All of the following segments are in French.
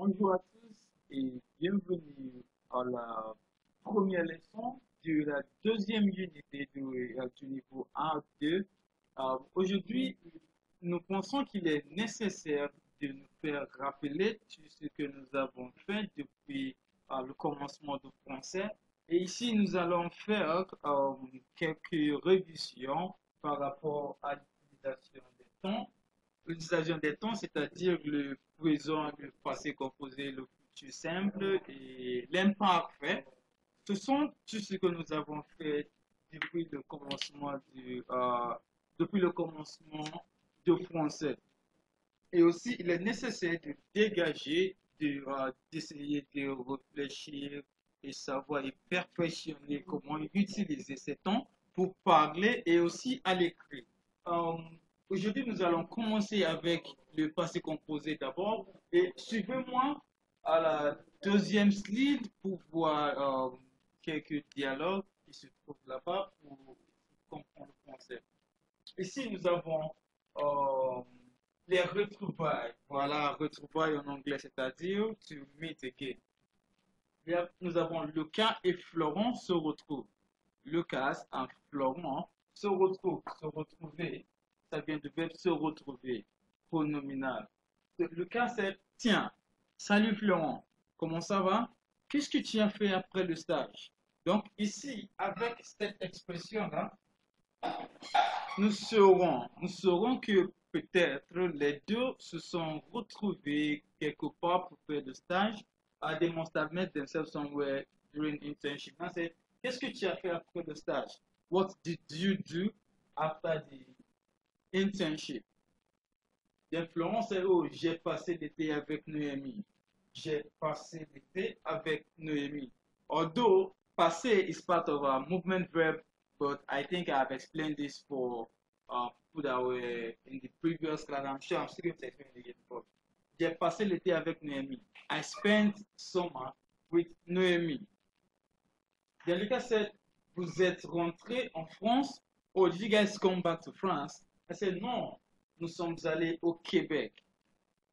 Bonjour à tous et bienvenue à la première leçon de la deuxième unité du niveau 1-2. Aujourd'hui, nous pensons qu'il est nécessaire de nous faire rappeler tout ce que nous avons fait depuis le commencement du français. Et ici, nous allons faire quelques révisions par rapport à l'utilisation des temps. L'utilisation des temps, c'est-à-dire le présent, le passé composé, le futur simple et l'imparfait. Ce sont tout ce que nous avons fait depuis le commencement depuis le commencement de français. Et aussi, il est nécessaire de dégager, d'essayer de réfléchir et savoir et perfectionner comment utiliser ces temps pour parler et aussi à l'écrit. Euh, Aujourd'hui, nous allons commencer avec le passé composé d'abord et suivez-moi à la deuxième slide pour voir quelques dialogues qui se trouvent là-bas pour comprendre le concept. Ici, nous avons euh, les retrouvailles. Voilà, retrouvailles en anglais, c'est-à-dire to meet again. Nous avons Lucas et Florent se retrouvent. Lucas et Florent se retrouvent. Se retrouver, ça vient du verbe se retrouver, pronominal. Lucas, c'est tiens, salut Florent, comment ça va? Qu'est-ce que tu as fait après le stage? Donc, ici, avec cette expression-là, nous saurons que peut-être les deux se sont retrouvés quelque part pour faire le stage. They must have met themselves somewhere during internship. Now, c'est qu'est-ce que tu as fait après le stage? What did you do after the internship? Bien, Florence, c'est oh, j'ai passé l'été avec Noémie. J'ai passé l'été avec Noémie. Although passé is part of a movement verb, but I think I've explained this for people that were in the previous class. I'm sure I'm still going to explain it again. But j'ai passé l'été avec Noémie. I spent summer with Noémie. Jalika said, vous êtes rentré en France? Oh, did you guys come back to France? I said, non, nous sommes allés au Québec.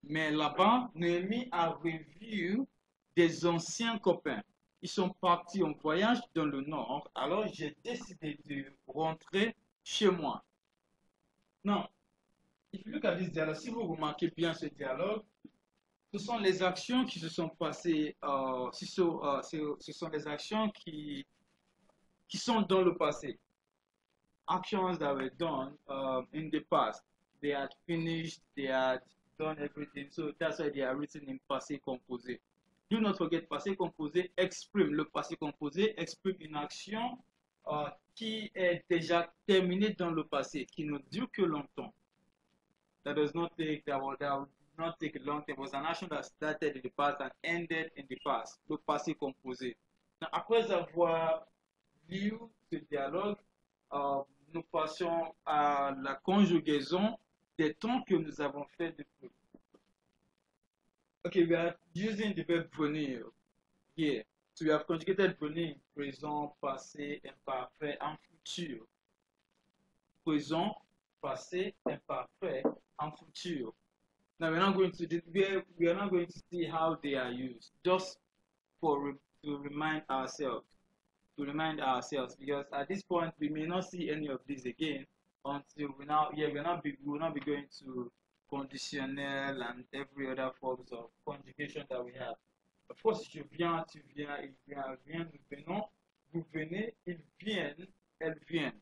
Mais là-bas, Noémie a revu des anciens copains. Ils sont partis en voyage dans le nord, alors j'ai décidé de rentrer chez moi. Non, if you look at this dialogue, si vous remarquez bien ce dialogue, ce sont les actions qui se sont passées, ce sont les actions qui sont dans le passé. Actions that were done in the past. They had finished, they had done everything. So that's why they are written in passé composé. Do not forget, passé composé exprime. Le passé composé exprime une action qui est déjà terminée dans le passé, qui ne dure que longtemps. That does not take that would not take a long time. It was an action that started in the past and ended in the past. Le passé composé. Après avoir lu ce dialogue, nous passons à la conjugaison des temps que nous avons fait depuis. Okay, we are using the verb venir here. So we have conjugated venir, présent, passé, imparfait, en futur. Présent, passé, imparfait, en futur. Now we're not going to we are not going to see how they are used, just to remind ourselves. To remind ourselves, because at this point we may not see any of these again until we will not be going to conditionnel and every other forms of conjugation that we have. Of course, je viens, tu viens, il vient, elle vient, nous venons, vous venez, ils viennent, elles viennent.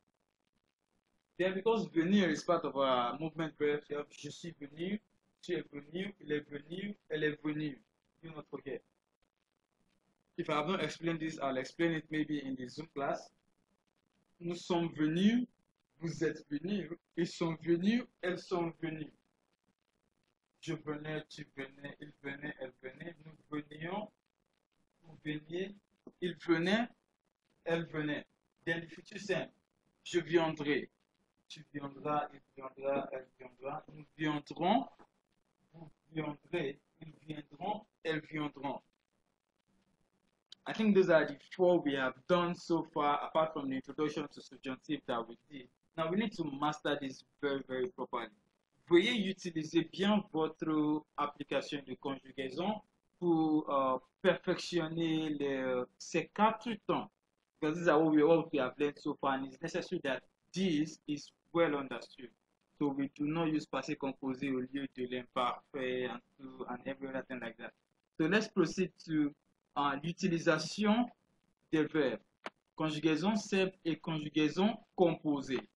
Then because venir is part of our movement verb, je suis venu, tu es venu, il est venu, elle est venue. Do not forget. If I have not explained this, I'll explain it maybe in the Zoom class. Nous sommes venus, vous êtes venus, ils sont venus, elles sont venues. Je venais, tu venais, il venait, elle venait, nous venions, vous veniez, il venait, elle venait. Dans le futur simple, je viendrai, tu viendras, il viendra, elle viendra, nous viendrons, vous viendrez, ils viendront, elles viendront. I think those are the four we have done so far, apart from the introduction to subjunctive that we did. Now we need to master this very, very properly. Veuillez utiliser bien votre application de conjugaison pour perfectionner ces quatre temps. Because this is what we have learned so far, and it's necessary that this is well understood. So we do not use passé composé au lieu de l'imparfait and, and every other thing like that. So let's proceed to l'utilisation des verbes. Conjugaison simple et conjugaison composée.